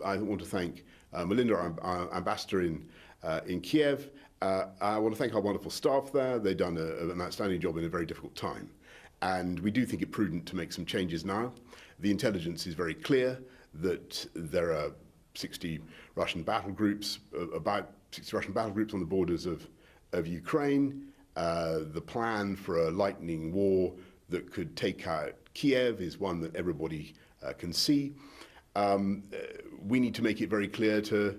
I want to thank Melinda, our ambassador in Kiev. I want to thank our wonderful staff there. They've done an outstanding job in a very difficult time. And we do think it prudent to make some changes now. The intelligence is very clear that there are 60 Russian battle groups, about 60 Russian battle groups on the borders of Ukraine. The plan for a lightning war that could take out Kiev is one that everybody can see. We need to make it very clear to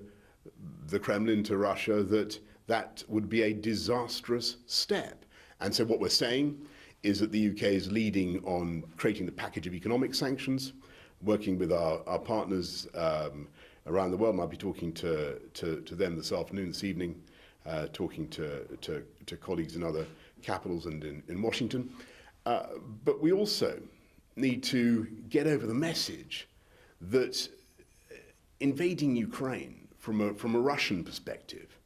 the Kremlin, to Russia, that that would be a disastrous step. And so what we're saying is that the UK is leading on creating the package of economic sanctions, working with our partners around the world. And I'll be talking to them this afternoon, this evening, talking to colleagues in other capitals and in Washington. But we also need to get over the message that invading Ukraine from a Russian perspective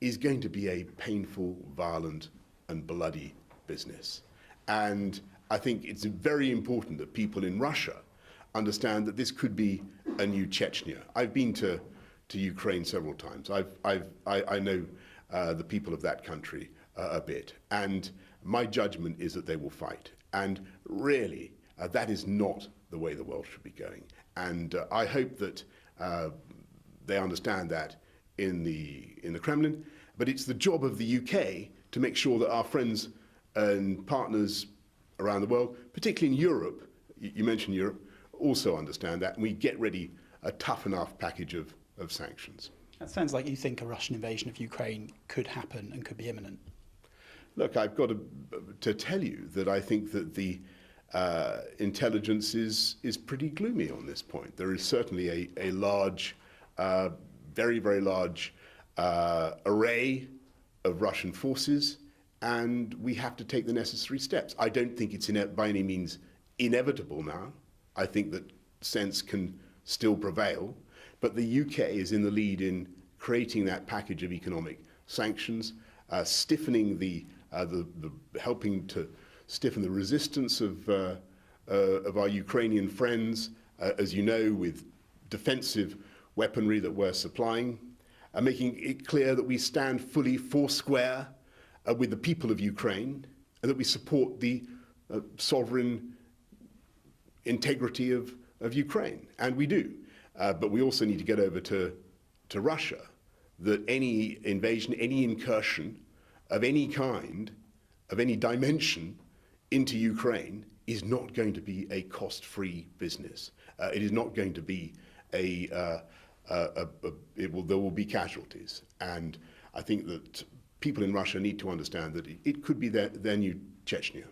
is going to be a painful, violent and bloody business. And I think it's very important that people in Russia understand that this could be a new Chechnya. I've been to Ukraine several times. I know the people of that country a bit, and my judgment is that they will fight. And really, that is not the way the world should be going. And I hope that they understand that in the Kremlin. But it's the job of the UK to make sure that our friends and partners around the world, particularly in Europe, you mentioned Europe, also understand that, and we get ready a tough enough package of sanctions. That sounds like you think a Russian invasion of Ukraine could happen and could be imminent. Look, I've got to tell you that I think that the intelligence is pretty gloomy on this point. There is certainly a large, very, very large array of Russian forces, and we have to take the necessary steps. I don't think it's by any means inevitable now. I think that sense can still prevail, but the UK is in the lead in creating that package of economic sanctions, stiffening helping to stiffen the resistance of our Ukrainian friends, as you know, with defensive weaponry that we're supplying, making it clear that we stand fully foursquare with the people of Ukraine, and that we support the sovereign integrity of Ukraine, and we do. But we also need to get over to Russia, that any invasion, any incursion of any kind, of any dimension into Ukraine is not going to be a cost-free business. It is not going to be there will be casualties. And I think that people in Russia need to understand that it could be their new Chechnya.